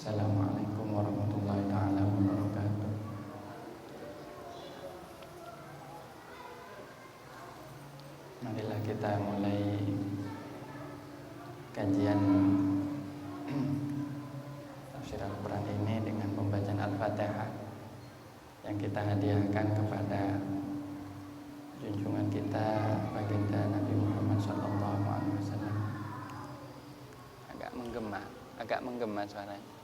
Assalamualaikum warahmatullahi taala wabarakatuh. Marilah kita mulai kajian tafsir Al-Quran ini dengan pembacaan Al-Fatihah yang kita hadiahkan kepada junjungan kita baginda Nabi Muhammad SAW. Agak menggema suaranya.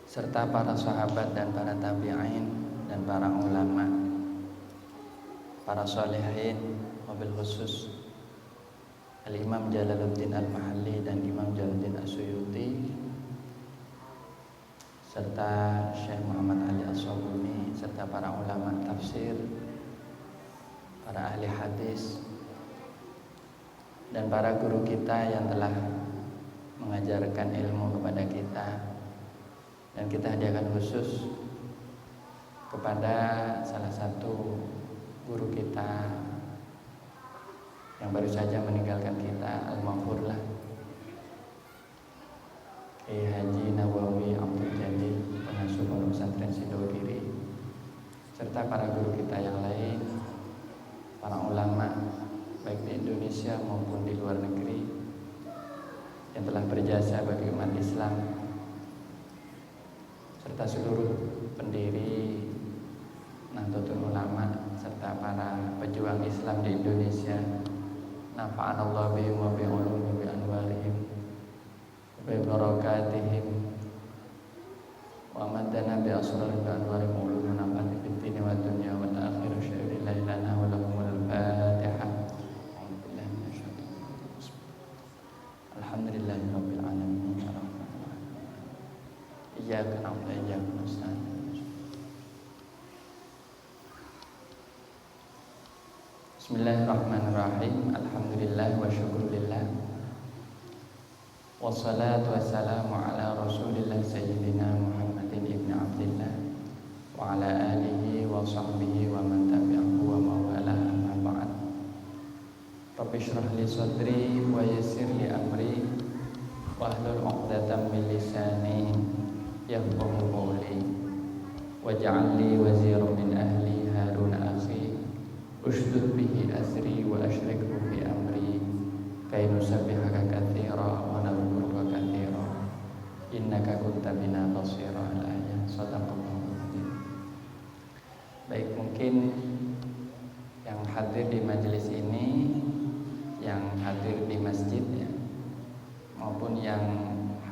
Serta para sahabat dan para tabi'in dan para ulama, para sholihin, wabil khusus Al-Imam Jalaluddin Al-Mahalli dan Imam Jalaluddin As-Suyuti, serta Syekh Muhammad Ali As-Sabuni, serta para ulama tafsir, para ahli hadis, dan para guru kita yang telah mengajarkan ilmu kepada kita. Dan kita hadiahkan khusus kepada salah satu guru kita yang baru saja meninggalkan kita, Al-Maghfurlah, Kiai Haji Nawawi Abdul Jalil, pengasuh Pondok Pesantren Sidogiri, serta para guru kita yang lain, para ulama baik di Indonesia maupun di luar negeri yang telah berjasa bagi umat Islam, serta seluruh pendiri Nahdlatul Ulama serta para pejuang Islam di Indonesia. Nafa'anallahu bihim wa bi'ulumihim bi anwarihim wa bi barakatihim wa madana bi asrarihim bi anwarihim ulumuna nafa'ati fid dini wa dunya wa akhirah syai'in la ilaha wa lahumul Fatihah. Alhamdulillahirabbil alamin. Iyyaka na'budu wa iyyaka nasta'in. Bismillahirrahmanirrahim. Alhamdulillah wa syukurillah. Wassalatu wassalamu ala Rasulillah Sayyidina Muhammadin ibn Abdillah wa ala alihi wa sahbihi wa man tabi'ahu wa mawala, amma ba'd. Rabbi shrah li sadri wa yassir li amri wahlul 'uqdatam min lisani yafqahu qawli waj'al li waziran min ahli Harun akhi ushdud bihi asri wa ashrikhu fi amri kay nusabbihaka katsira wa nadhkuruka katsira innaka kunta bina basira. Al-ayat. Shadaqallahu adzim. Baik, mungkin yang hadir di majelis ini, yang hadir di masjid ya, maupun yang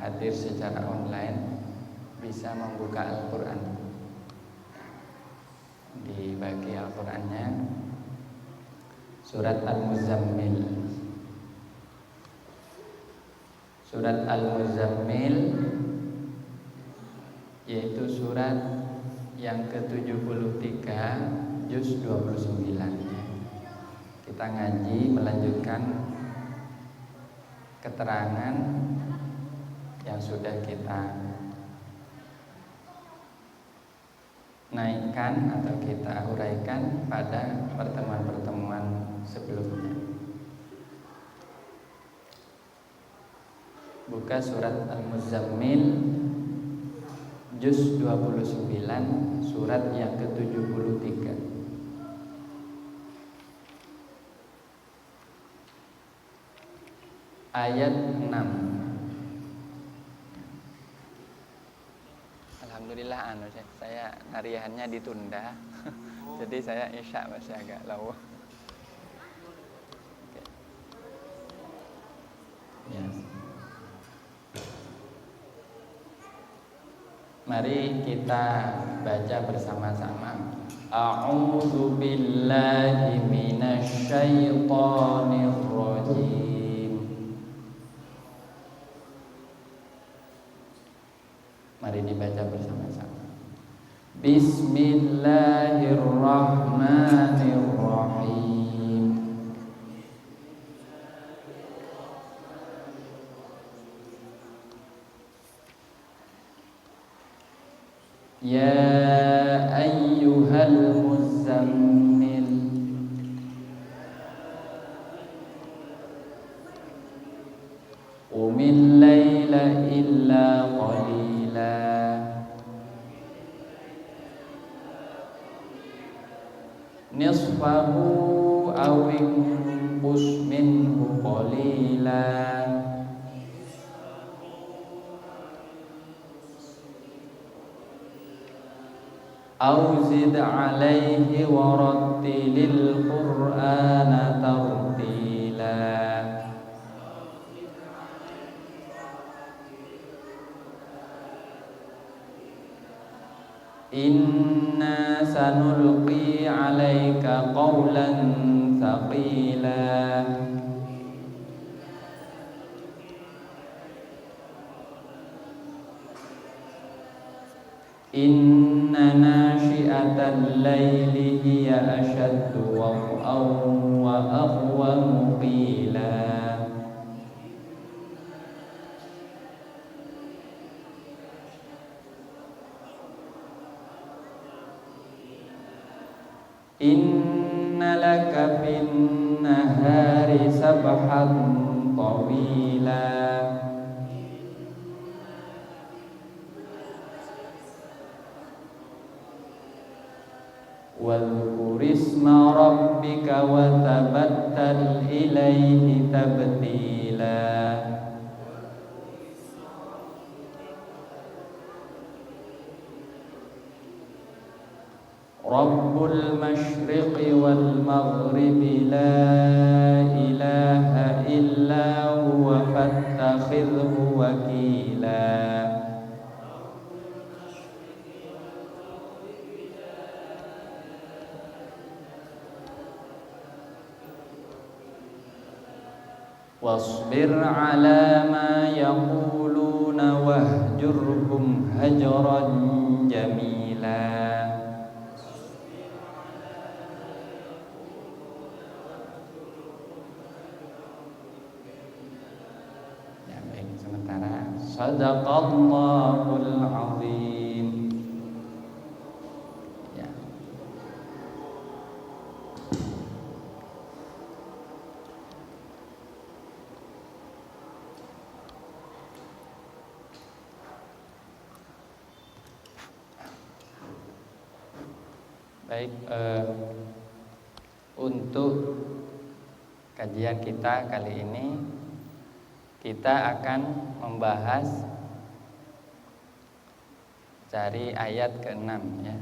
hadir secara online bisa membuka Al-Quran. Dibagi Al-Qurannya Surat Al-Muzammil. Surat Al-Muzammil yaitu surat yang ke-73 juz 29. Kita ngaji melanjutkan keterangan yang sudah kita naikkan atau kita uraikan pada pertemuan-pertemuan sebelumnya. Buka surat Al-Muzammil juz 29, surat yang ke-73. Ayat 6. Alhamdulillah saya narihannya ditunda. Jadi saya isya masih agak lama. Ya. Mari kita baca bersama-sama. A'udzu billahi minasy syaithanir rajim. Mari dibaca bersama-sama. Bismillahirrahmanirrahim. Ya ayyuhal muzammil, qumil laila illa qalila nisfahu aw inqus minhu qalila aw zid 'alaihi wa rattilil qur'ana tartila. Inna sanulqi 'alaika qawlan thaqila. Inna nashi'atal laili hiya ashaddu waq'an wa aqwamu qila. Inna laka fin nahari sabhan tawila wadhkur isma rabbika wa tabattal ilaihi tabtila. Rabbul masyriqi wal maghribi la ilaha illa huwa fattakhidhu wakila. Wasbir ala ma yaquluna wahjurhum hajran jamila. Sadaqallahul azim. Ya. Baik, untuk kajian kita kali ini kita akan membahas dari ayat ke-6 ya.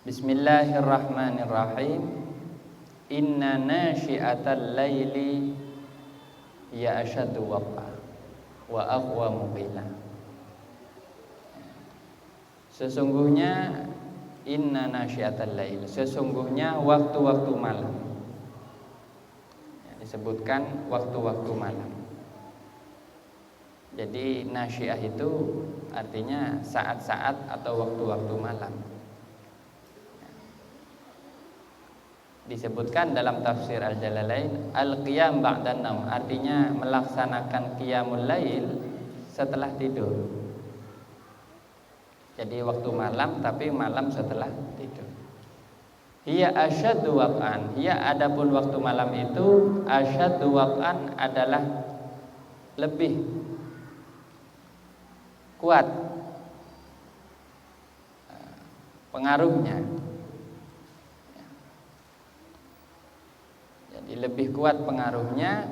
Bismillahirrahmanirrahim. Inna nashi'atal laili ya asyaddu waq'a wa aqwamu qila. Sesungguhnya inna nashi'atal lail, sesungguhnya waktu-waktu malam. Disebutkan waktu-waktu malam. Jadi nasyiah itu artinya saat-saat atau waktu-waktu malam. Disebutkan dalam tafsir Al-Jalalain al-qiyam ba'dan naum, artinya melaksanakan qiyamul lail setelah tidur. Jadi waktu malam tapi malam setelah tidur. Hiya asyaddu waq'an. Hiya adapun waktu malam itu asyaddu waq'an adalah lebih kuat pengaruhnya. Jadi lebih kuat pengaruhnya.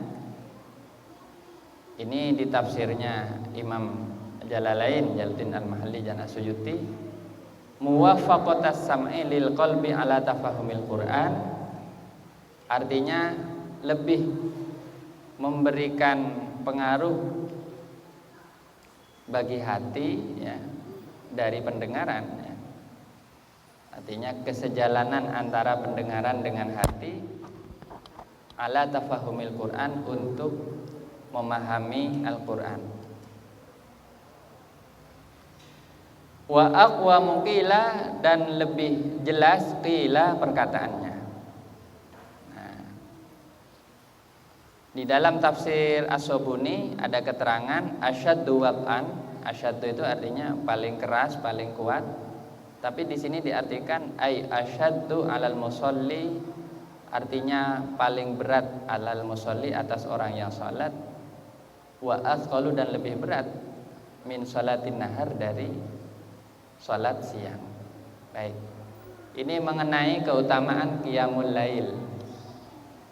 Ini di tafsirnya Imam Jalalain, Jalaluddin Al-Mahalli dan As-Suyuti. Muwafaqatas sam'i lil qalbi ala tafahumil Qur'an, artinya lebih memberikan pengaruh bagi hati ya, dari pendengaran ya. Artinya kesejalanan antara pendengaran dengan hati ala tafahumil Qur'an, untuk memahami Al-Qur'an. Wa aqwamu qila, dan lebih jelas qila perkataannya. Nah, di dalam tafsir As-Sobuni ada keterangan asyaddu waq'an. Asyaddu itu artinya paling keras, paling kuat. Tapi di sini diartikan ay asyaddu alal musolli, artinya paling berat alal musolli, atas orang yang salat, wa asqalu dan lebih berat min sholatin nahar dari sholat siang. Baik. Ini mengenai keutamaan qiyamul lail.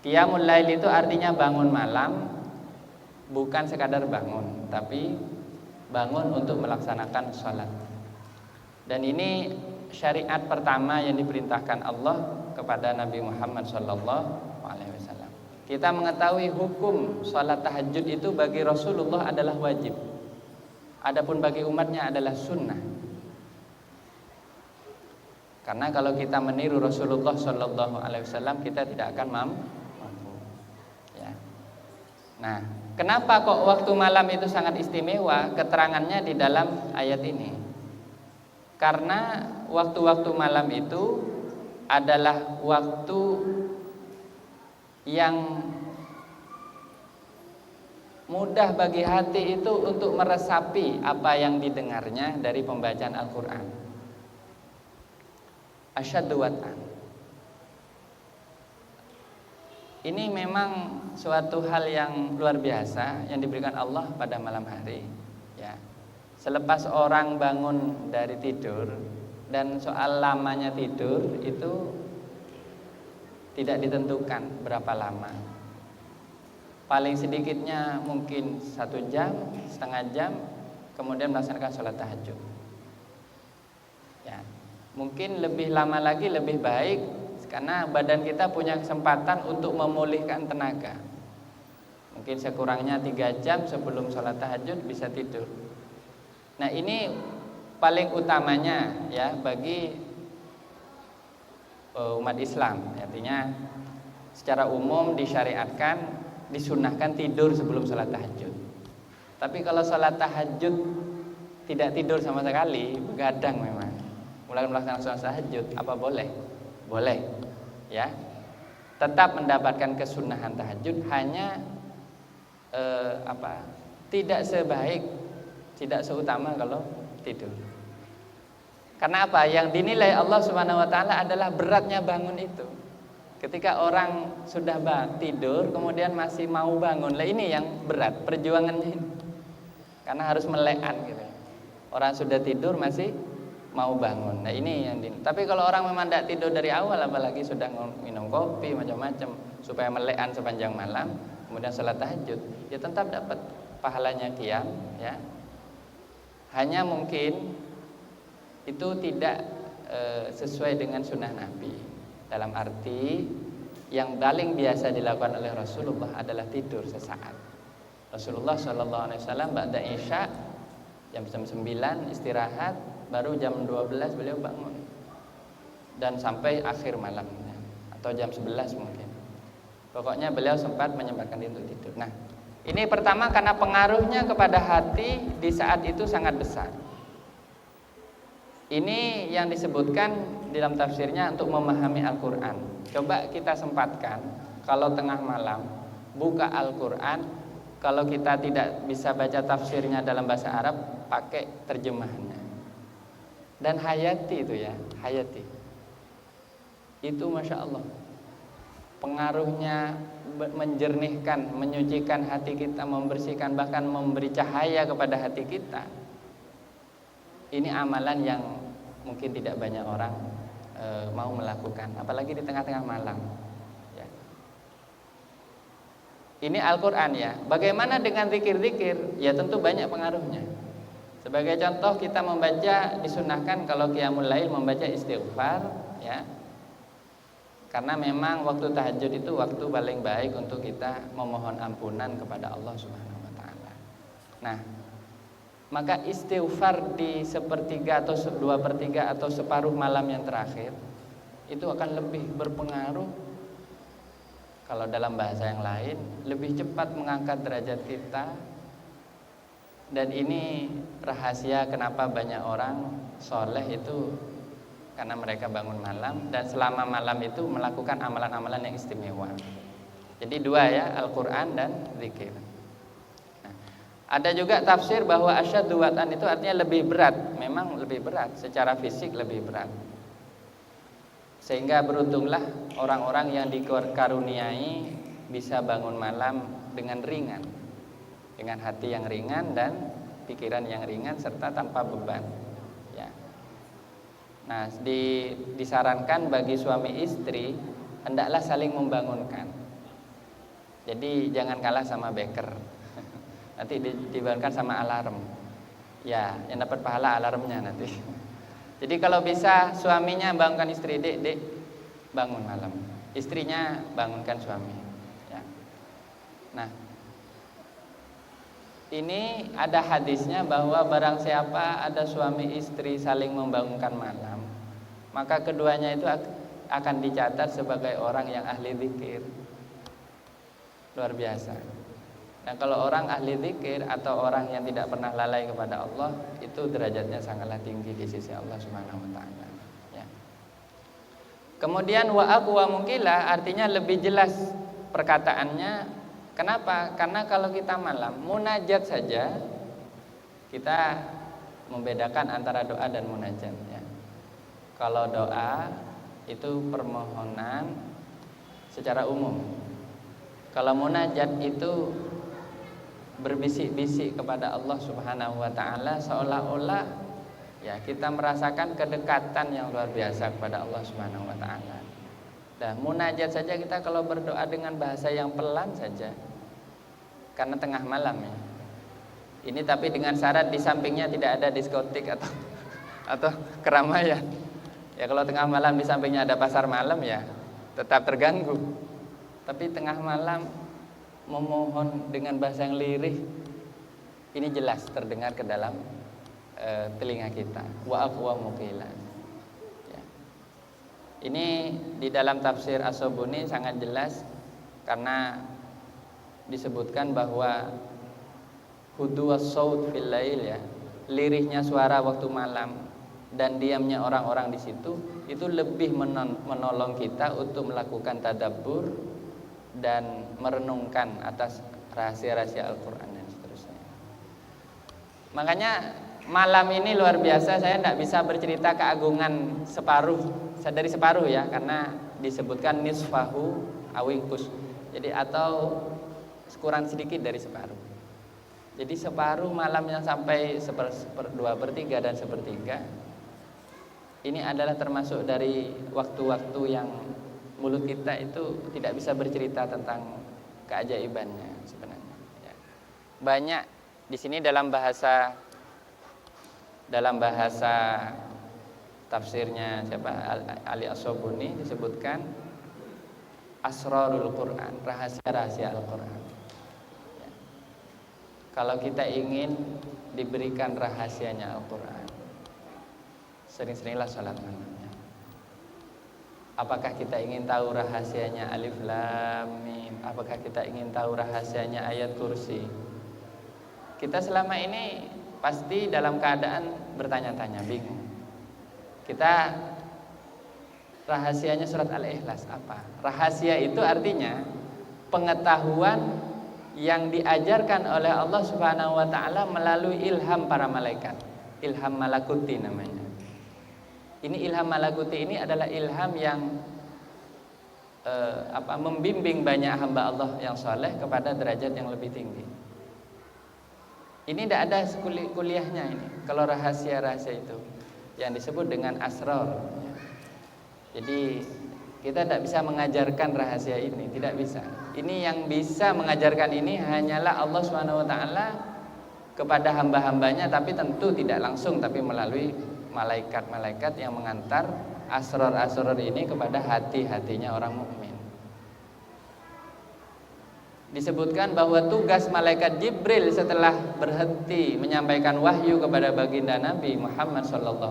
Qiyamul lail itu artinya bangun malam, bukan sekadar bangun, tapi bangun untuk melaksanakan sholat. Dan ini syariat pertama yang diperintahkan Allah kepada Nabi Muhammad SAW. Kita mengetahui hukum sholat tahajud itu bagi Rasulullah adalah wajib. Adapun bagi umatnya adalah sunnah. Karena kalau kita meniru Rasulullah SAW, kita tidak akan mampu. Ya. Nah, kenapa kok waktu malam itu sangat istimewa? Keterangannya di dalam ayat ini. Karena waktu-waktu malam itu adalah waktu yang mudah bagi hati itu untuk meresapi apa yang didengarnya dari pembacaan Al-Quran. Asyaddu wat'an. Ini memang suatu hal yang luar biasa yang diberikan Allah pada malam hari. Ya. Selepas orang bangun dari tidur, dan soal lamanya tidur itu tidak ditentukan berapa lama. Paling sedikitnya mungkin 1 jam, setengah jam, kemudian melaksanakan sholat tahajud. Ya, mungkin lebih lama lagi lebih baik, karena badan kita punya kesempatan untuk memulihkan tenaga. Mungkin sekurangnya 3 jam sebelum sholat tahajud bisa tidur. Nah, ini paling utamanya ya bagi umat Islam. Artinya secara umum disyariatkan, disunnahkan tidur sebelum sholat tahajud. Tapi kalau sholat tahajud tidak tidur sama sekali, begadang memang, mulai melaksanakan sholat tahajud, apa boleh? Boleh, ya. Tetap mendapatkan kesunahan tahajud, hanya tidak sebaik, tidak seutama kalau tidur. Karena apa? Yang dinilai Allah Subhanahu wa taala adalah beratnya bangun itu. Ketika orang sudah tidur kemudian masih mau bangun, lah ini yang berat perjuangannya ini. Karena harus melekan gitu. Orang sudah tidur masih mau bangun. Nah, ini yang tapi kalau orang memang tidak tidur dari awal, apalagi sudah minum kopi macam-macam supaya melekan sepanjang malam, kemudian salat tahajud, ya tetap dapat pahalanya qiyam, ya. Hanya mungkin itu tidak sesuai dengan sunnah Nabi. Dalam arti yang paling biasa dilakukan oleh Rasulullah adalah tidur sesaat. Rasulullah SAW ba'da isya jam 9 istirahat, baru jam 12 beliau bangun, dan sampai akhir malamnya atau jam 11 mungkin. Pokoknya beliau sempat menyempatkan diri untuk tidur. Nah, ini pertama karena pengaruhnya kepada hati di saat itu sangat besar. Ini yang disebutkan dalam tafsirnya untuk memahami Al-Quran. Coba kita sempatkan kalau tengah malam buka Al-Quran, kalau kita tidak bisa baca tafsirnya dalam bahasa Arab, pakai terjemahannya. Dan hayati itu ya, hayati. Itu Masya Allah, pengaruhnya menjernihkan, menyucikan hati kita, membersihkan, bahkan memberi cahaya kepada hati kita. Ini amalan yang mungkin tidak banyak orang mau melakukan, apalagi di tengah-tengah malam. Ya. Ini Al-Quran ya. Bagaimana dengan zikir-zikir? Ya tentu banyak pengaruhnya. Sebagai contoh, kita membaca, disunahkan kalau qiyamul lail membaca istighfar, ya. Karena memang waktu tahajud itu waktu paling baik untuk kita memohon ampunan kepada Allah Subhanahu wa taala. Nah, maka istighfar di 1/3 atau 2/3 atau separuh malam yang terakhir itu akan lebih berpengaruh. Kalau dalam bahasa yang lain, lebih cepat mengangkat derajat kita. Dan ini rahasia kenapa banyak orang soleh itu, karena mereka bangun malam dan selama malam itu melakukan amalan-amalan yang istimewa. Jadi 2 ya, Al-Quran dan zikir. Ada juga tafsir bahwa asyaddu wat'an itu artinya lebih berat. Memang lebih berat, secara fisik lebih berat. Sehingga beruntunglah orang-orang yang dikaruniai bisa bangun malam dengan ringan. dengan hati yang ringan dan pikiran yang ringan serta tanpa beban. Ya. Nah, disarankan bagi suami istri hendaklah saling membangunkan. Jadi jangan kalah sama beker. Nanti dibangunkan sama alarm. Ya, yang dapat pahala alarmnya nanti. Jadi kalau bisa suaminya bangunkan istri, dek bangun malam. Istrinya bangunkan suami. Ya. Nah, ini ada hadisnya bahwa barang siapa ada suami istri saling membangunkan malam, maka keduanya itu akan dicatat sebagai orang yang ahli zikir. Luar biasa. Dan kalau orang ahli zikir atau orang yang tidak pernah lalai kepada Allah, itu derajatnya sangatlah tinggi di sisi Allah Subhanahu wa taala. Ya. Kemudian wa aqwa muqilah artinya lebih jelas perkataannya. Kenapa? Karena kalau kita malam munajat saja kita membedakan antara doa dan munajat ya. Kalau doa itu permohonan secara umum. Kalau munajat itu berbisik-bisik kepada Allah Subhanahu wa taala seolah-olah ya kita merasakan kedekatan yang luar biasa kepada Allah Subhanahu wa taala. Dan munajat saja kita kalau berdoa dengan bahasa yang pelan saja karena tengah malam ya. Ini tapi dengan syarat di sampingnya tidak ada diskotik atau keramaian. Ya kalau tengah malam di sampingnya ada pasar malam ya tetap terganggu. Tapi tengah malam memohon dengan bahasa yang lirih ini jelas terdengar ke dalam telinga kita. Wa aqwa muqila. Ya. Ini di dalam tafsir As-Sabuni sangat jelas karena disebutkan bahwa hudu was-saut fil lail ya, lirihnya suara waktu malam dan diamnya orang-orang di situ itu lebih menolong kita untuk melakukan tadabbur dan merenungkan atas rahasia-rahasia Al-Quran dan seterusnya. Makanya malam ini luar biasa, saya tidak bisa bercerita keagungan dari separuh ya, karena disebutkan nisfahu awingkus. Jadi atau kurang sedikit dari separuh. Jadi separuh malam yang sampai 2/3 dan 1/3 ini adalah termasuk dari waktu-waktu yang mulut kita itu tidak bisa bercerita tentang keajaibannya sebenarnya. Ya. Banyak di sini dalam bahasa tafsirnya siapa Ali As-Sabuni disebutkan asrarul Quran, rahasia-rahasia Al-Quran. Ya. Kalau kita ingin diberikan rahasianya Al-Quran, sering-seringlah salat malam. Apakah kita ingin tahu rahasianya Alif Lam Mim? Apakah kita ingin tahu rahasianya ayat kursi? Kita selama ini pasti dalam keadaan bertanya-tanya, bingung. Kita rahasianya surat Al-Ikhlas apa? Rahasia itu artinya pengetahuan yang diajarkan oleh Allah Subhanahu wa taala melalui ilham para malaikat. Ilham malakuti namanya. Ini ilham malakuti ini adalah ilham yang membimbing banyak hamba Allah yang soleh kepada derajat yang lebih tinggi. Ini tidak ada kuliahnya ini. Kalau rahasia-rahasia itu yang disebut dengan asrar. Jadi kita tidak bisa mengajarkan rahasia ini, tidak bisa. Ini yang bisa mengajarkan ini hanyalah Allah SWT kepada hamba-hambanya, tapi tentu tidak langsung, tapi melalui malaikat-malaikat yang mengantar asrar-asrar ini kepada hati-hatinya orang mukmin. Disebutkan bahwa tugas malaikat Jibril setelah berhenti menyampaikan wahyu kepada baginda Nabi Muhammad SAW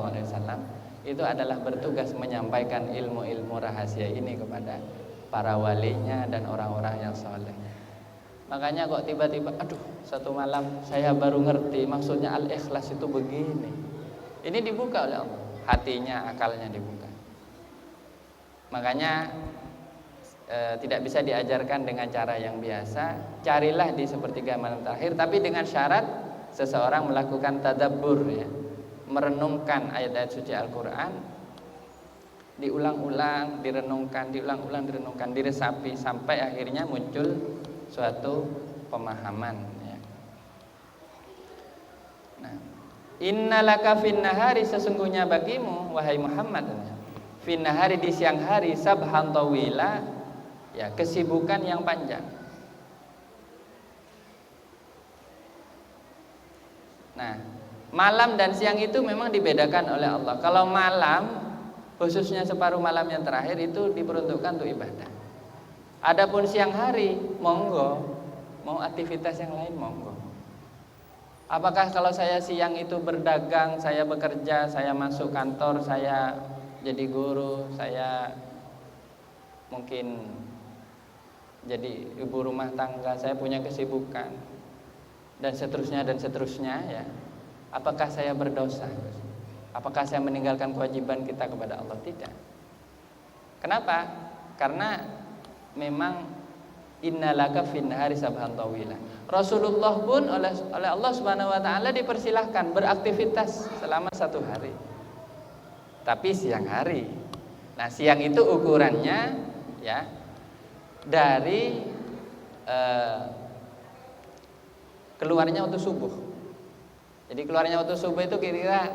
itu adalah bertugas menyampaikan ilmu-ilmu rahasia ini kepada para walinya dan orang-orang yang soleh. Makanya kok tiba-tiba, satu malam saya baru ngerti maksudnya Al-Ikhlas itu begini. Ini dibuka oleh Allah, hatinya, akalnya dibuka. Makanya tidak bisa diajarkan dengan cara yang biasa. Carilah di sepertiga malam terakhir, tapi dengan syarat seseorang melakukan tadabbur ya, merenungkan ayat-ayat suci Al-Quran, diulang-ulang, direnungkan, diresapi sampai akhirnya muncul suatu pemahaman ya. Nah, innalaka finnahari, sesungguhnya bagimu wahai Muhammad, finnahari di siang hari, sabhan tawila, ya kesibukan yang panjang. Nah, malam dan siang itu memang dibedakan oleh Allah. Kalau malam, khususnya separuh malam yang terakhir itu diperuntukkan untuk ibadah. Adapun siang hari, monggo, mau aktivitas yang lain monggo. Apakah kalau saya siang itu berdagang, saya bekerja, saya masuk kantor, saya jadi guru, saya mungkin jadi ibu rumah tangga, saya punya kesibukan dan seterusnya ya. Apakah saya berdosa? Apakah saya meninggalkan kewajiban kita kepada Allah? Tidak. Kenapa? Karena memang innalaka finnahari sabhan tawila. Rasulullah pun oleh Allah Subhanahu wa taala dipersilahkan beraktivitas selama 1 hari. Tapi siang hari. Nah, siang itu ukurannya ya dari keluarnya waktu subuh. Jadi keluarnya waktu subuh itu kira-kira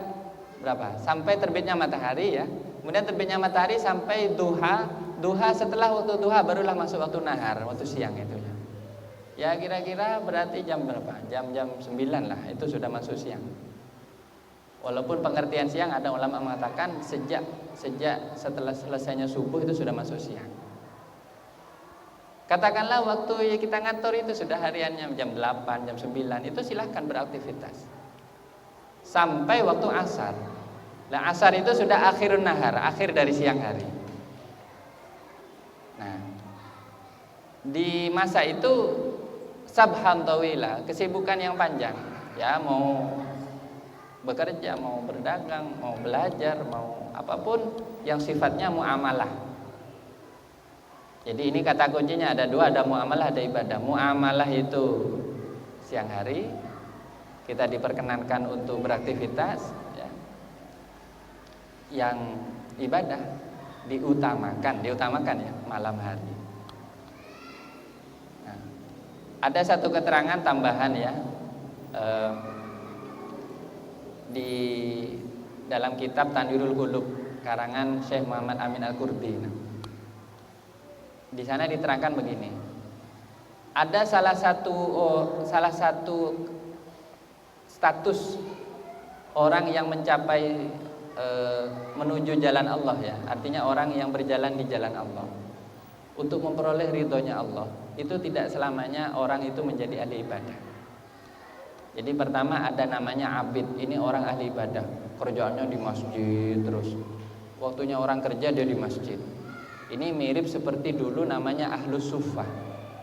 berapa? Sampai terbitnya matahari ya. Kemudian terbitnya matahari sampai duha. Duha, setelah waktu duha barulah masuk waktu nahar, waktu siang itu ya. Ya kira-kira berarti jam berapa? Jam 9 lah, itu sudah masuk siang. Walaupun pengertian siang ada ulama mengatakan sejak setelah selesainya subuh itu sudah masuk siang. Katakanlah waktu kita ngantor itu sudah hariannya jam 8, jam 9, itu silahkan beraktivitas sampai waktu asar. Nah, asar itu sudah akhirun nahar, akhir dari siang hari. Nah, di masa itu sabhan tawila, kesibukan yang panjang. Ya, mau bekerja, mau berdagang, mau belajar, mau apapun yang sifatnya muamalah. Jadi ini kata kuncinya ada 2, ada muamalah, ada ibadah. Muamalah itu siang hari kita diperkenankan untuk beraktivitas ya. Yang ibadah diutamakan ya malam hari. Nah, ada satu keterangan tambahan ya di dalam kitab Tanwirul Qulub karangan Syekh Muhammad Amin Al-Qurdi. Nah, di sana diterangkan begini. Ada salah satu status orang yang mencapai menuju jalan Allah ya, artinya orang yang berjalan di jalan Allah untuk memperoleh ridhonya Allah, itu tidak selamanya orang itu menjadi ahli ibadah. Jadi pertama ada namanya abid, ini orang ahli ibadah, kerjaannya di masjid terus, waktunya orang kerja dia di masjid. Ini mirip seperti dulu namanya ahlus suffah.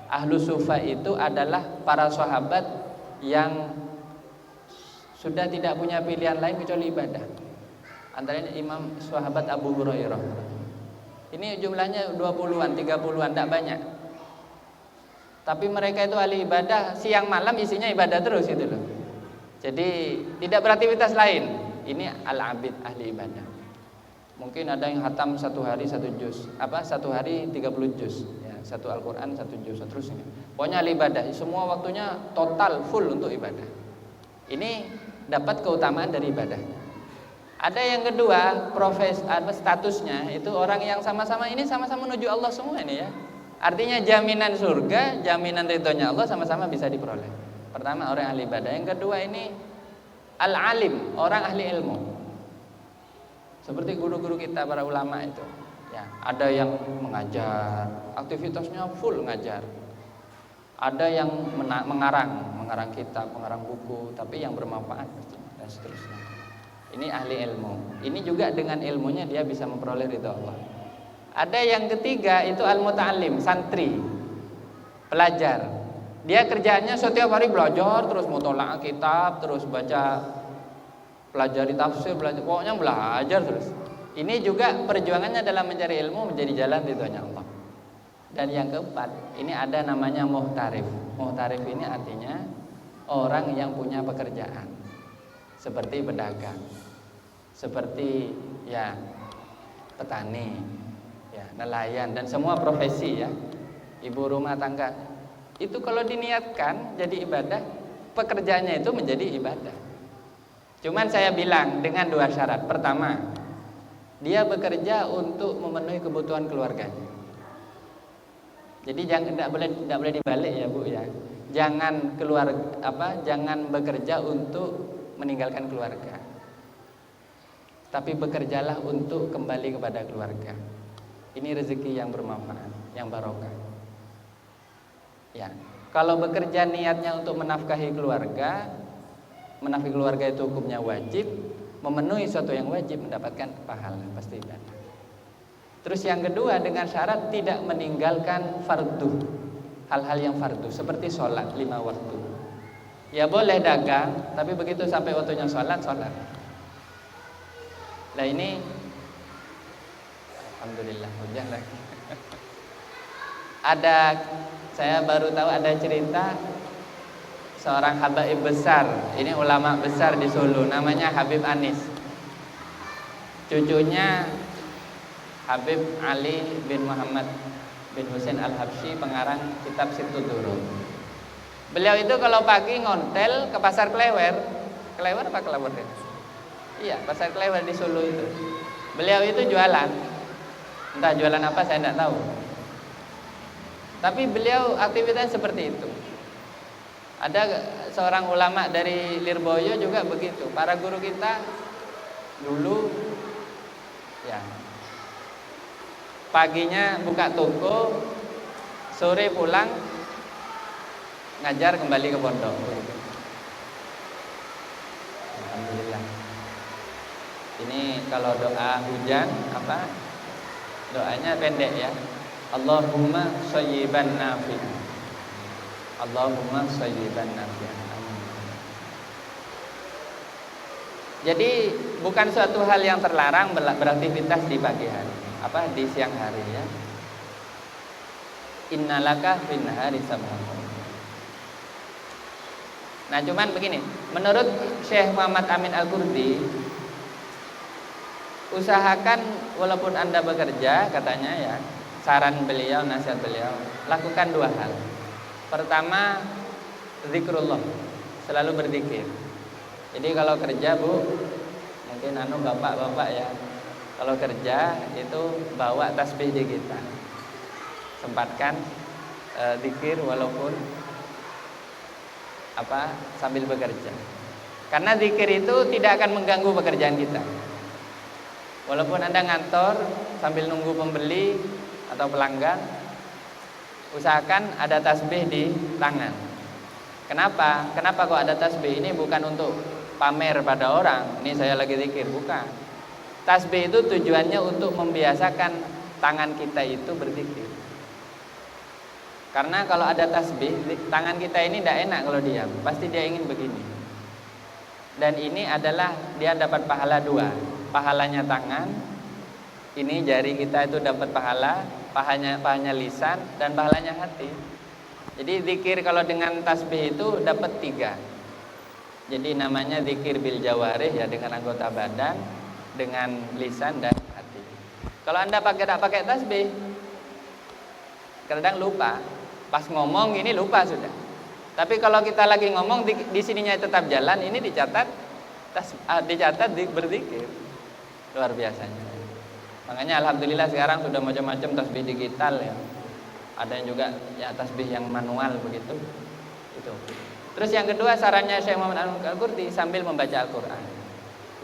Ahlus suffah itu adalah para sahabat yang sudah tidak punya pilihan lain kecuali ibadah. Antaranya Imam sahabat Abu Hurairah. Ini jumlahnya 20-an, 30-an, tidak banyak. Tapi mereka itu ahli ibadah, siang malam isinya ibadah terus itu loh. Jadi tidak beraktivitas lain. Ini al-abid, ahli ibadah. Mungkin ada yang khatam 1 hari 1 juz, 1 hari 30 juz, ya, 1 Al-Quran 1 juz, seterusnya. Pokoknya ahli ibadah, semua waktunya total full untuk ibadah. Ini dapat keutamaan dari ibadahnya. Ada yang kedua, statusnya itu orang yang sama-sama menuju Allah semua ini ya. Artinya jaminan surga, jaminan ridhonya Allah sama-sama bisa diperoleh. Pertama orang ahli ibadah, yang kedua ini al-alim, orang ahli ilmu. Seperti guru-guru kita para ulama itu. Ya, ada yang mengajar, aktivitasnya full ngajar. Ada yang mengarang kitab, mengarang buku, tapi yang bermanfaat dan seterusnya. Ini ahli ilmu. Ini juga dengan ilmunya dia bisa memperoleh ridha Allah. Ada yang ketiga itu al-muta'allim, santri, pelajar. Dia kerjaannya setiap hari belajar, terus mutola'ah kitab, terus baca, pelajari tafsir, pokoknya belajar terus. Ini juga perjuangannya dalam mencari ilmu menjadi jalan ridhonya Allah. Dan yang keempat, ini ada namanya muhtarif. Muhtarif ini artinya orang yang punya pekerjaan, seperti pedagang, seperti ya petani, ya nelayan, dan semua profesi ya, ibu rumah tangga. Itu kalau diniatkan jadi ibadah, pekerjaannya itu menjadi ibadah. Cuman saya bilang dengan 2 syarat. Pertama, dia bekerja untuk memenuhi kebutuhan keluarganya. Jadi tidak boleh dibalik ya Bu ya. Jangan jangan bekerja untuk meninggalkan keluarga. Tapi bekerjalah untuk kembali kepada keluarga. Ini rezeki yang bermanfaat, yang barokah. Ya. Kalau bekerja niatnya untuk menafkahi keluarga itu hukumnya wajib, memenuhi sesuatu yang wajib mendapatkan pahala, pasti ibadah. Terus yang kedua dengan syarat tidak meninggalkan fardu, hal-hal yang fardu seperti sholat 5 waktu. Ya boleh dagang, tapi begitu sampai waktunya sholat. Nah ini, alhamdulillah hujan lagi. Saya baru tahu ada cerita seorang habaib besar, ini ulama besar di Solo, namanya Habib Anis. Cucunya Habib Ali bin Muhammad bin Husain Al-Habsyi, pengarang kitab Sittut Durur. Beliau itu kalau pagi ngontel ke pasar Klewer apa Klewer ya? Iya, pasar Klewer di Solo itu. Beliau itu jualan, entah jualan apa saya tidak tahu. Tapi beliau aktivitasnya seperti itu. Ada seorang ulama dari Lirboyo juga begitu. Para guru kita dulu ya paginya buka toko, sore pulang ngajar kembali ke pondok. Alhamdulillah. Ini kalau doa hujan doanya pendek ya. Allahumma shayyiban nafi'an. Allahumma shayyiban nafi'an. Amin. Jadi bukan suatu hal yang terlarang beraktivitas di pagi hari, di siang hari ya. Innalaka fin nahari sabhan. Nah, cuman begini, menurut Syekh Muhammad Amin Al-Qurdi, usahakan walaupun Anda bekerja, katanya ya, saran beliau, nasihat beliau, lakukan 2 hal. Pertama, zikrullah, selalu berzikir. Jadi kalau kerja Bu, mungkin bapak-bapak ya, kalau kerja itu bawa tasbih di kita. Sempatkan zikir walaupun sambil bekerja. Karena zikir itu tidak akan mengganggu pekerjaan kita. Walaupun Anda ngantor sambil nunggu pembeli atau pelanggan, usahakan ada tasbih di tangan. Kenapa? Kenapa kok ada tasbih? Ini bukan untuk pamer pada orang, ini saya lagi zikir, bukan. Tasbih itu tujuannya untuk membiasakan tangan kita itu berzikir. Karena kalau ada tasbih, tangan kita ini tidak enak kalau diam, pasti dia ingin begini. Dan ini adalah dia dapat pahala 2. Pahalanya tangan, ini jari kita itu dapat pahalanya lisan, dan pahalanya hati. Jadi zikir kalau dengan tasbih itu dapat 3. Jadi namanya zikir bil jawarih ya, dengan anggota badan, dengan lisan dan hati. Kalau Anda pakai tasbih, kadang lupa. Pas ngomong ini lupa sudah. Tapi kalau kita lagi ngomong di sininya tetap jalan, ini dicatat berzikir. Luar biasanya. Makanya alhamdulillah sekarang sudah macam-macam tasbih digital ya. Ada yang juga ya tasbih yang manual begitu. Itu. Terus yang kedua sarannya Syekh Muhammad Al-Qurdi sambil membaca Al-Qur'an.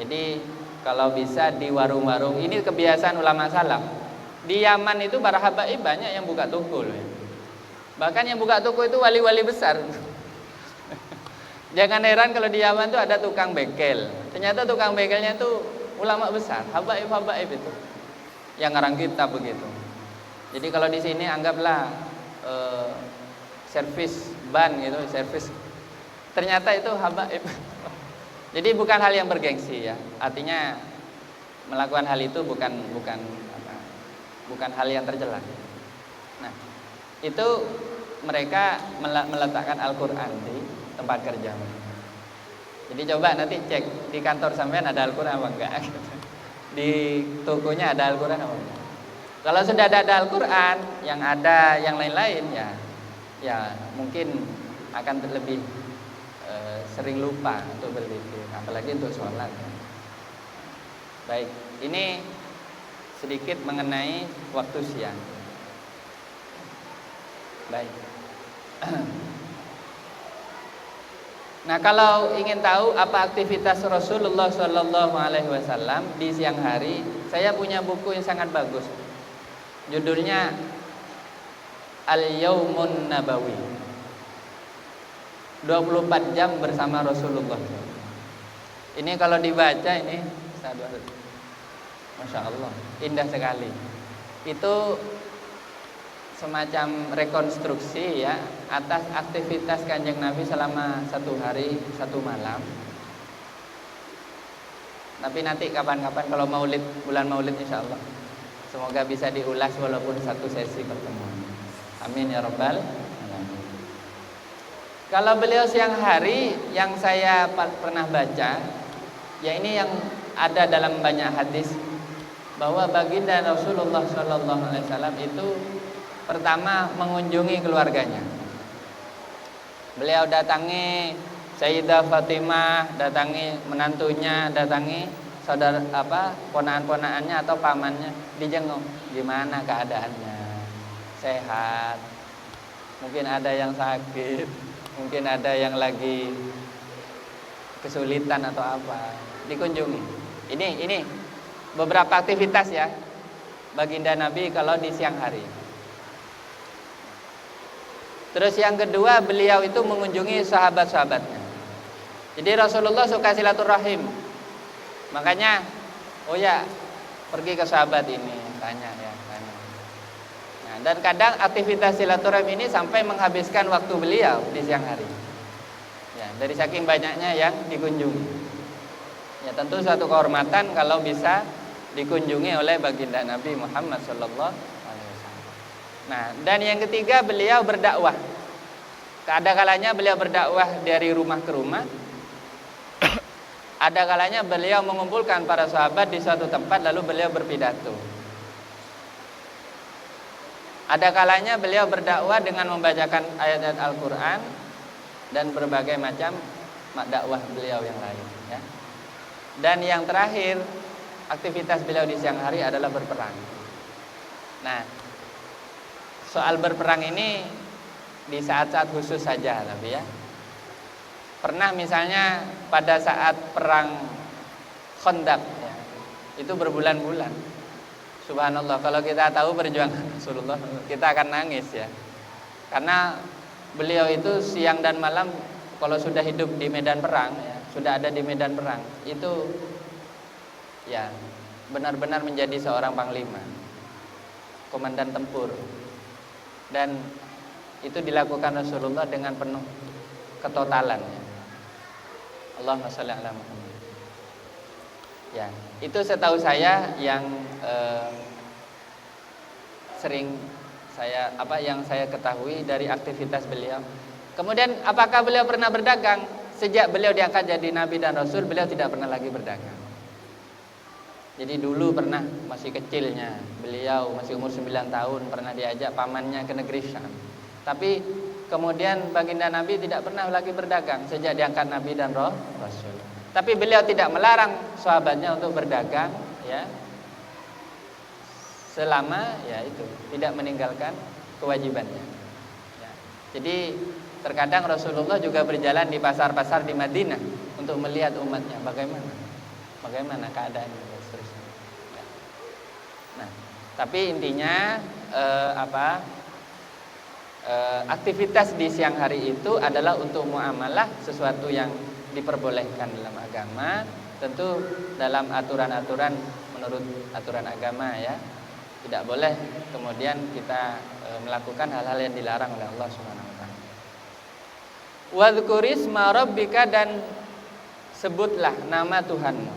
Jadi kalau bisa di warung-warung, ini kebiasaan ulama salaf. Di Yaman itu para habaib banyak yang buka toko loh ya. Bahkan yang buka toko itu wali-wali besar. Jangan heran kalau di Yaman itu ada tukang bekel. Ternyata tukang bekelnya itu ulama besar, habaib itu. Yang ngarang kitab begitu. Jadi kalau di sini anggaplah servis ban gitu, servis. Ternyata itu habaib. Jadi bukan hal yang bergengsi ya. Artinya melakukan hal itu bukan hal yang tercela. Nah, itu mereka meletakkan Al-Qur'an di tempat kerja. Jadi coba nanti cek di kantor sampean ada Al-Qur'an apa enggak. Di tokonya ada Al-Qur'an apa enggak. Kalau sudah ada Al-Qur'an, yang ada yang lain-lain ya mungkin akan lebih sering lupa untuk berzikir, apalagi untuk sholat. Baik, ini sedikit mengenai waktu siang. Baik. Nah, kalau ingin tahu apa aktivitas Rasulullah Shallallahu Alaihi Wasallam di siang hari, saya punya buku yang sangat bagus. Judulnya Al-Yaumun Nabawi. 24 jam bersama Rasulullah. Ini kalau dibaca ini, Masya Allah, indah sekali. Itu semacam rekonstruksi ya atas aktivitas Kanjeng Nabi selama 1 hari 1 malam. Tapi nanti kapan-kapan kalau Maulid, bulan Maulid insya Allah, semoga bisa diulas walaupun 1 sesi pertemuan. Amin ya Rabbal alamin. Kalau beliau siang hari yang saya pernah baca, ya ini yang ada dalam banyak hadis, bahwa baginda Rasulullah Shallallahu Alaihi Wasallam itu pertama mengunjungi keluarganya. Beliau datangi Sayyidah Fatimah, datangi menantunya, datangi saudara ponakan-ponakannya atau pamannya, dijenguk. Gimana keadaannya? Sehat? Mungkin ada yang sakit, mungkin ada yang lagi kesulitan atau apa. Dikunjungi. Ini beberapa aktivitas ya baginda Nabi kalau di siang hari. Terus yang kedua, beliau itu mengunjungi sahabat-sahabatnya. Jadi Rasulullah suka silaturahim. Makanya, oh ya, pergi ke sahabat ini, tanya. Nah, dan kadang aktivitas silaturahim ini sampai menghabiskan waktu beliau di siang hari. Ya, dari saking banyaknya yang dikunjungi. Ya, tentu suatu kehormatan kalau bisa dikunjungi oleh baginda Nabi Muhammad sallallahu alaihi wasallam. Nah, dan yang ketiga, beliau berdakwah. Ada kalanya beliau berdakwah dari rumah ke rumah. Ada kalanya beliau mengumpulkan para sahabat di suatu tempat lalu beliau berpidato. Ada kalanya beliau berdakwah dengan membacakan ayat-ayat Al-Qur'an dan berbagai macam dakwah beliau yang lain ya. Dan yang terakhir, aktivitas beliau di siang hari adalah berperang. Nah, soal berperang ini di saat-saat khusus saja tapi ya. Pernah misalnya pada saat perang Khandaq ya, itu berbulan-bulan. Subhanallah, kalau kita tahu perjuangan Rasulullah, kita akan nangis ya. Karena beliau itu siang dan malam kalau sudah hidup di medan perang ya, sudah ada di medan perang, itu ya benar-benar menjadi seorang panglima, komandan tempur. Dan itu dilakukan Rasulullah dengan penuh ketotalan ya. Allahumma shalli ala Muhammad. Ya, itu setahu saya yang sering yang saya ketahui dari aktivitas beliau. Kemudian apakah beliau pernah berdagang? Sejak beliau diangkat jadi nabi dan rasul, beliau tidak pernah lagi berdagang. Jadi dulu pernah masih kecilnya, beliau masih umur 9 tahun pernah diajak pamannya ke negeri Syam. Tapi kemudian baginda Nabi tidak pernah lagi berdagang sejak diangkat nabi dan rasul. Tapi beliau tidak melarang sahabatnya untuk berdagang ya. Selama ya itu tidak meninggalkan kewajibannya. Ya. Jadi terkadang Rasulullah juga berjalan di pasar-pasar di Madinah untuk melihat umatnya bagaimana keadaannya dan seterusnya. Ya. Nah, tapi intinya aktivitas di siang hari itu adalah untuk muamalah, sesuatu yang diperbolehkan dalam agama, tentu dalam aturan-aturan menurut aturan agama ya. Tidak boleh kemudian kita melakukan hal-hal yang dilarang oleh Allah Subhanahu wa taala. Wadhkurisma rabbika, dan sebutlah nama Tuhanmu.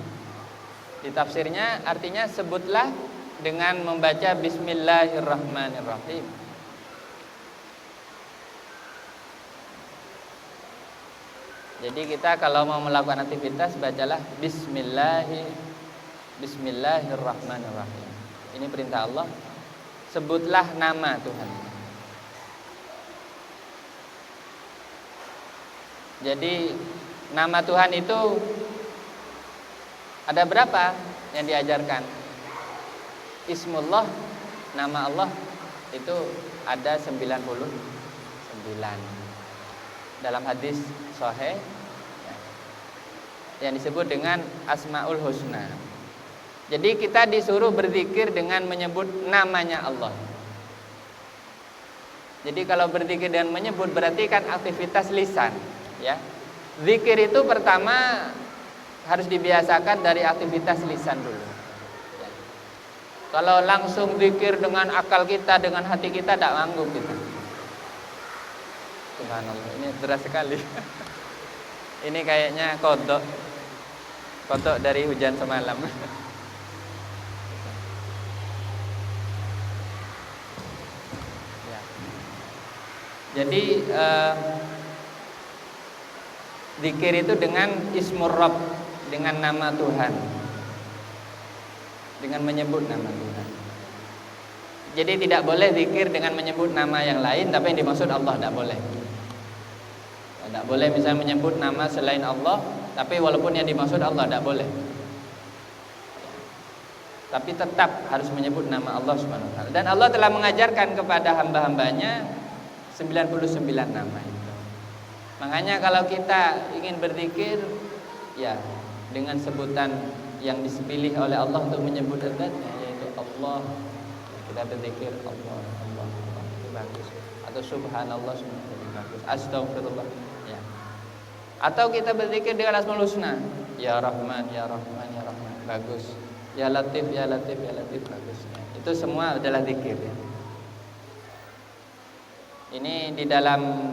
Di tafsirnya artinya sebutlah dengan membaca Bismillahirrahmanirrahim. Jadi kita kalau mau melakukan aktivitas bacalah Bismillahirrahmanirrahim. Ini perintah Allah. Sebutlah nama Tuhan. Jadi nama Tuhan itu ada berapa yang diajarkan? Ismullah, nama Allah itu ada 99 dalam hadis sahih yang disebut dengan Asmaul Husna. Jadi kita disuruh berzikir dengan menyebut namanya Allah. Jadi kalau berzikir dan menyebut berarti kan aktivitas lisan, ya. Zikir itu pertama harus dibiasakan dari aktivitas lisan dulu. Ya. Kalau langsung zikir dengan akal kita, dengan hati kita, tidak sanggup kita. Subhanallah, ini deras sekali. Ini kayaknya kodok dari hujan semalam. Ya. Jadi zikir itu dengan ismur Rabb, dengan nama Tuhan, dengan menyebut nama Tuhan. Jadi tidak boleh zikir dengan menyebut nama yang lain, tapi yang dimaksud Allah tidak boleh. Tidak boleh misalnya menyebut nama selain Allah, tapi walaupun yang dimaksud Allah tidak boleh. Tapi tetap harus menyebut nama Allah Subhanahu wa taala. Dan Allah telah mengajarkan kepada hamba-hambanya 99 nama itu. Makanya kalau kita ingin berzikir, ya dengan sebutan yang dipilih oleh Allah untuk menyebut zatnya, yaitu Allah. Kita berzikir Allah, Allah, Allah, itu bagus. Atau subhanallah, subhanallah, bagus. Astagfirullah, ya. Atau kita berzikir dengan Asmaul Husna, ya Rahman, ya Rahman, ya Rahman, bagus. Ya Latif, ya Latif, ya Latif, bagus. Itu semua adalah zikir, ya. Ini di dalam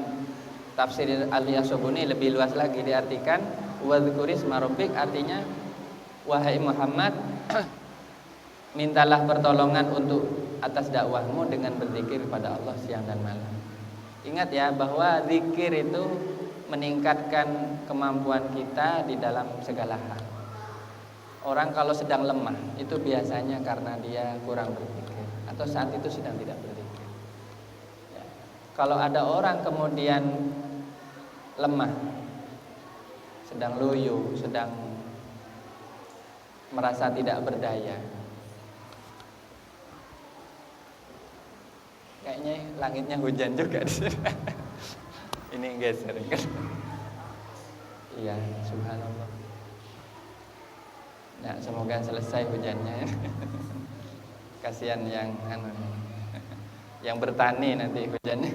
tafsir Al-Yasubuni lebih luas lagi diartikan wadhkuris marobik, artinya wahai Muhammad, mintalah pertolongan untuk atas dakwahmu dengan berzikir kepada Allah siang dan malam. Ingat ya bahwa zikir itu meningkatkan kemampuan kita di dalam segala hal. Orang kalau sedang lemah itu biasanya karena dia kurang berzikir atau saat itu sedang tidak berzikir. Ya. Kalau ada orang kemudian lemah, sedang loyo, sedang merasa tidak berdaya, kayaknya langitnya hujan juga di sini. Ini geser kan? Iya, subhanallah. Nah, semoga selesai hujannya. Kasihan yang bertani nanti hujannya.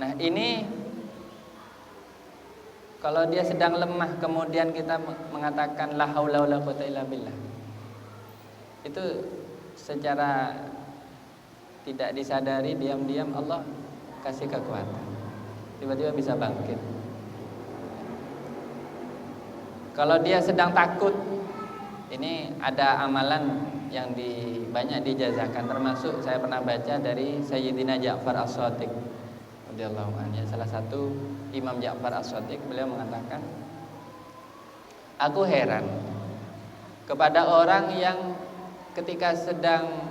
Nah, ini kalau dia sedang lemah kemudian kita mengatakan la haula wala quwata illa billah, itu secara tidak disadari diam-diam Allah kasih kekuatan, tiba-tiba bisa bangkit. Kalau dia sedang takut, ini ada amalan yang banyak dijazakan, termasuk saya pernah baca dari Sayyidina Ja'far As-Shadiq radhiyallahu anhu, salah satu Imam Ja'far As-Shadiq. Beliau mengatakan, aku heran kepada orang yang ketika sedang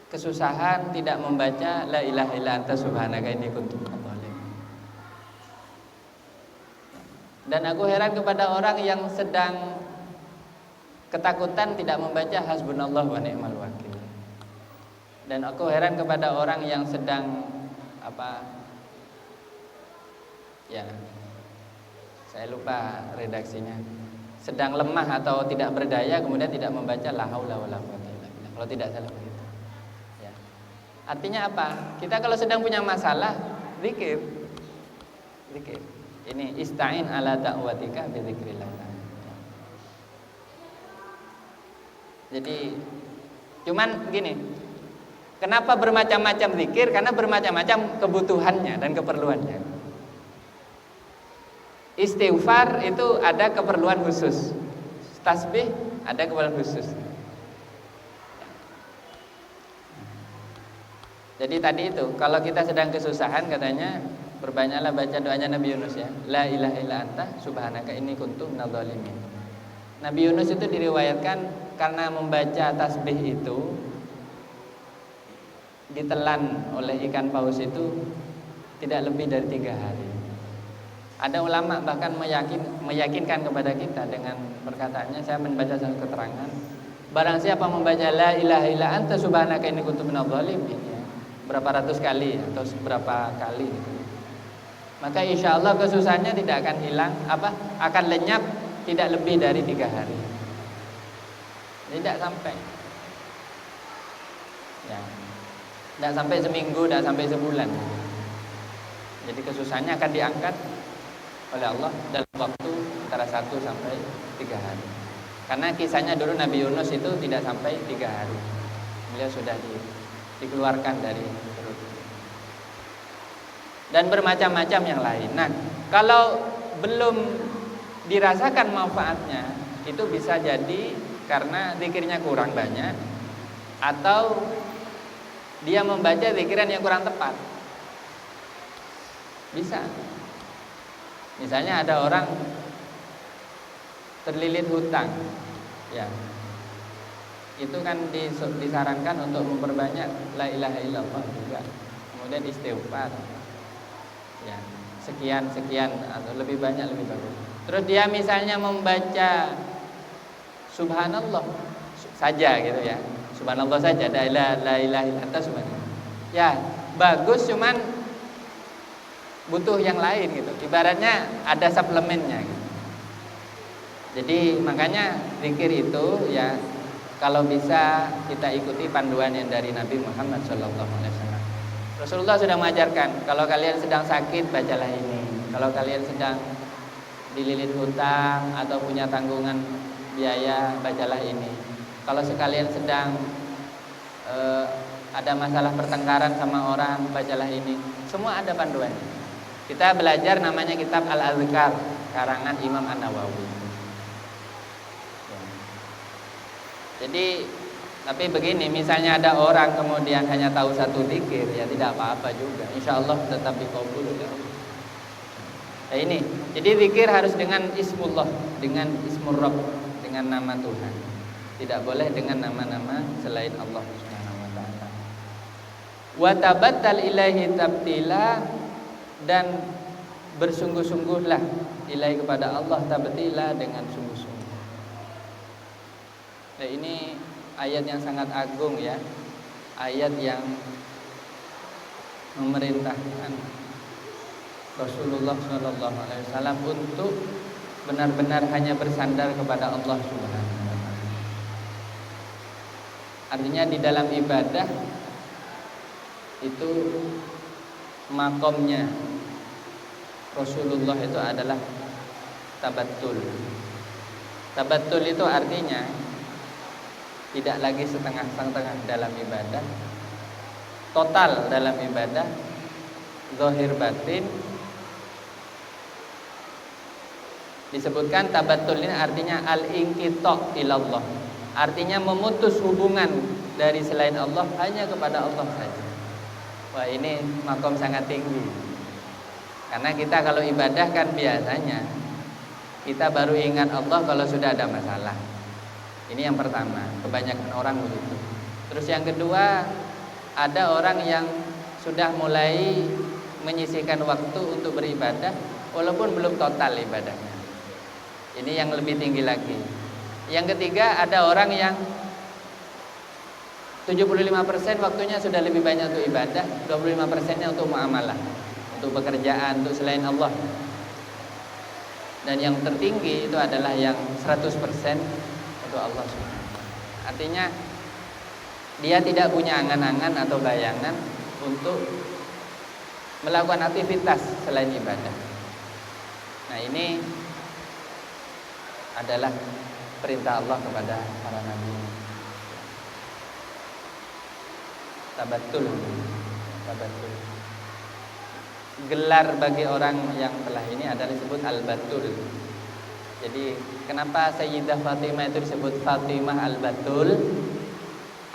kesusahan tidak membaca la ilaha illa anta subhanaka inni kuntu minadh dhalimin. Dan aku heran kepada orang yang sedang ketakutan tidak membaca hasbunallah wa ni'mal wakil. Dan aku heran kepada orang yang sedang saya lupa redaksinya, sedang lemah atau tidak berdaya kemudian tidak membaca la haula wala quwata illa billah. Kalau tidak salah begitu. Ya. Artinya apa? Kita kalau sedang punya masalah, zikir. Ini ista'in ala da'watika bi dzikrillah. Jadi cuman gini, kenapa bermacam-macam zikir? Karena bermacam-macam kebutuhannya dan keperluannya. Istighfar itu ada keperluan khusus, tasbih ada keperluan khusus. Jadi tadi itu, kalau kita sedang kesusahan katanya perbanyaklah baca doanya Nabi Yunus ya. La ilaha illa anta subhanaka inni kuntu minadh dhalimin. Nabi Yunus itu diriwayatkan karena membaca tasbih itu ditelan oleh ikan paus itu tidak lebih dari 3 hari. Ada ulama bahkan meyakinkan kepada kita dengan perkataannya, saya membaca satu keterangan, barang siapa membaca la ilaha illa anta subhanaka inni kuntu minadz dzalimin, ya, berapa ratus kali atau berapa kali gitu, maka insya Allah kesusahannya tidak akan hilang, akan lenyap tidak lebih dari 3 hari. Tidak sampai, ya, tidak sampai seminggu, tidak sampai sebulan. Jadi kesusahannya akan diangkat oleh Allah dalam waktu antara 1 sampai 3 hari. Karena kisahnya dulu Nabi Yunus itu tidak sampai 3 hari, beliau sudah dikeluarkan dari perut. Dan bermacam-macam yang lain. Nah, kalau belum dirasakan manfaatnya, itu bisa jadi karena zikirnya kurang banyak, atau dia membaca zikiran yang kurang tepat. Bisa. Misalnya ada orang terlilit hutang, ya, itu kan disarankan untuk memperbanyak la ilaha illallah juga, kemudian istighfar, ya, sekian atau lebih banyak lebih bagus. Terus dia misalnya membaca subhanallah saja gitu ya, subhanallah saja, la ilaha illallah subhanallah, ya bagus, cuman butuh yang lain gitu, ibaratnya ada suplemennya gitu. Jadi makanya zikir itu ya, kalau bisa kita ikuti panduan yang dari Nabi Muhammad SAW. Rasulullah sudah mengajarkan, kalau kalian sedang sakit bacalah ini, kalau kalian sedang dililit hutang atau punya tanggungan biaya bacalah ini, kalau sekalian sedang ada masalah pertengkaran sama orang bacalah ini. Semua ada panduannya. Kita belajar namanya kitab Al-Azkar karangan Imam An-Nawawi. Jadi tapi begini, misalnya ada orang kemudian hanya tahu satu zikir, ya tidak apa-apa juga, insya Allah tetap dikabul ya. Nah ini, jadi zikir harus dengan ismullah, dengan ismur Rabb, dengan nama Tuhan. Tidak boleh dengan nama-nama selain Allah Subhanahu wa taala. Wa tabattal ilaihi tabtila, dan bersungguh-sungguhlah ilahi kepada Allah tabtila, dengan sungguh-sungguh. Nah ini ayat yang sangat agung ya, ayat yang memerintahkan Rasulullah SAW untuk benar-benar hanya bersandar kepada Allah Subhanahu wa taala. Artinya di dalam ibadah itu makomnya Rasulullah itu adalah tabattul. Tabattul itu artinya tidak lagi setengah-setengah dalam ibadah, total dalam ibadah, zahir batin. Disebutkan tabattul ini artinya al-inqita' ilallah, artinya memutus hubungan dari selain Allah hanya kepada Allah saja. Wah ini makom sangat tinggi. Karena kita kalau ibadah kan biasanya kita baru ingat Allah kalau sudah ada masalah. Ini yang pertama, kebanyakan orang begitu. Terus yang kedua, ada orang yang sudah mulai menyisihkan waktu untuk beribadah walaupun belum total ibadahnya. Ini yang lebih tinggi lagi. Yang ketiga, ada orang yang 75% waktunya sudah lebih banyak untuk ibadah, 25%-nya untuk muamalah, untuk pekerjaan, untuk selain Allah. Dan yang tertinggi itu adalah yang 100% untuk Allah SWT. Artinya dia tidak punya angan-angan atau bayangan untuk melakukan aktivitas selain ibadah. Nah ini adalah perintah Allah kepada para nabi. Tabattul. Gelar bagi orang yang telah ini adalah disebut al-batul. Jadi kenapa Sayyidah Fatimah itu disebut Fatimah al-Batul?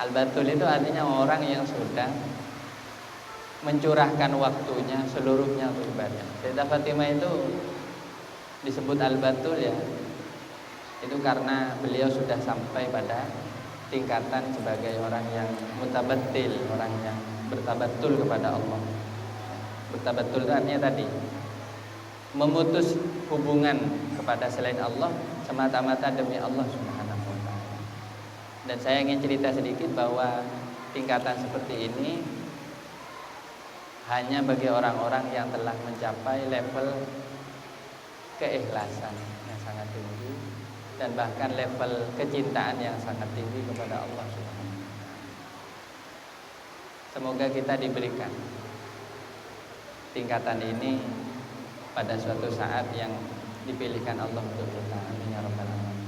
Al-Batul itu artinya orang yang sudah mencurahkan waktunya seluruhnya untuk ibadah. Sayyidah Fatimah itu disebut al-Batul ya, itu karena beliau sudah sampai pada tingkatan sebagai orang yang mutabattil, orang yang bertabattul kepada Allah. Bertabatul itu artinya tadi memutus hubungan kepada selain Allah semata-mata demi Allah Subhanahu wa taala. Dan saya ingin cerita sedikit bahwa tingkatan seperti ini hanya bagi orang-orang yang telah mencapai level keikhlasan yang sangat tinggi dan bahkan level kecintaan yang sangat tinggi kepada Allah Subhanahu wa taala. Semoga kita diberikan tingkatan ini pada suatu saat yang dipilihkan Allah untuk kita. Amin ya rabbal alamin.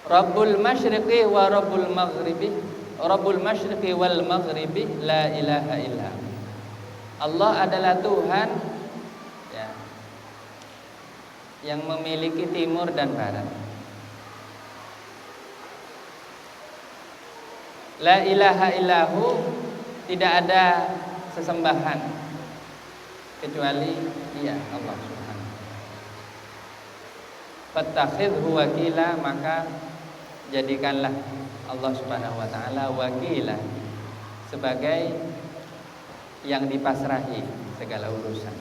Rabbul masyriqi wa rabbul maghribi, Rabbul masyriqi wal maghribi la ilaha illa Allah adalah Tuhan ya, yang memiliki timur dan barat. La ilaha illahu, tidak ada sesembahan kecuali Dia, Allah Subhanahu. Fattakhidhu wakila, maka jadikanlah Allah Subhanahu wa taala wakila, sebagai yang dipasrahi segala urusan.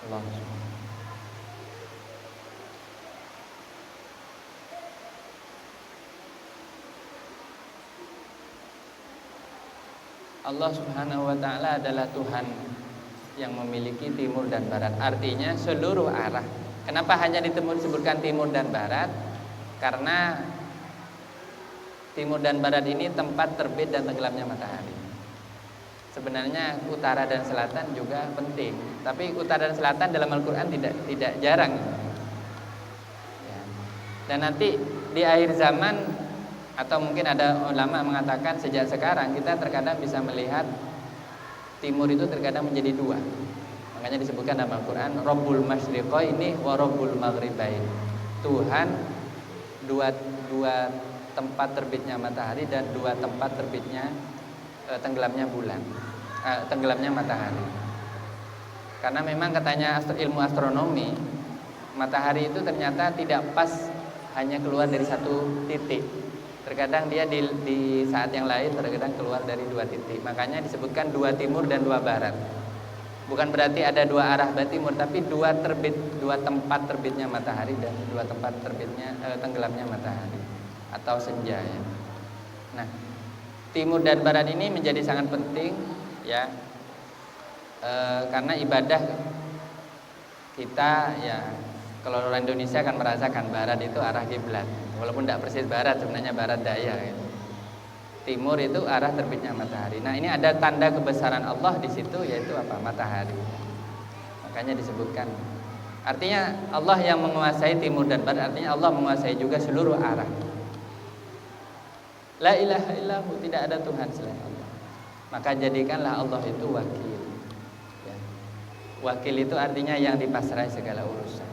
Allah Subhanahu. Allah Subhanahu wa taala adalah Tuhan yang memiliki timur dan barat. Artinya seluruh arah. Kenapa hanya disebutkan timur dan barat? Karena timur dan barat ini tempat terbit dan tenggelamnya matahari. Sebenarnya utara dan selatan juga penting, tapi utara dan selatan dalam Al-Qur'an tidak jarang. Ya. Dan nanti di akhir zaman, atau mungkin ada ulama mengatakan sejak sekarang kita terkadang bisa melihat timur itu terkadang menjadi dua. Makanya disebutkan dalam Al-Quran Rabbul masyriqaini wa Rabbul maghribain, Tuhan dua tempat terbitnya matahari dan dua tempat terbitnya tenggelamnya bulan, tenggelamnya matahari. Karena memang katanya ilmu astronomi, matahari itu ternyata tidak pas hanya keluar dari satu titik. Terkadang dia di saat yang lain terkadang keluar dari dua titik. Makanya disebutkan dua timur dan dua barat. Bukan berarti ada dua arah barat timur, tapi dua tempat terbitnya matahari dan dua tempat terbitnya tenggelamnya matahari atau senja ya. Nah, timur dan barat ini menjadi sangat penting ya. Karena ibadah kita ya, kalau orang Indonesia kan merasakan barat itu arah kiblat. Walaupun tidak persis barat, sebenarnya barat daya gitu. Timur itu arah terbitnya matahari. Nah, ini ada tanda kebesaran Allah di situ, yaitu apa? Matahari. Makanya disebutkan. Artinya Allah yang menguasai timur dan barat, artinya Allah menguasai juga seluruh arah. La ilaha illahu, tidak ada Tuhan selain Allah. Maka jadikanlah Allah itu wakil. Ya. Wakil itu artinya yang dipasrai segala urusan.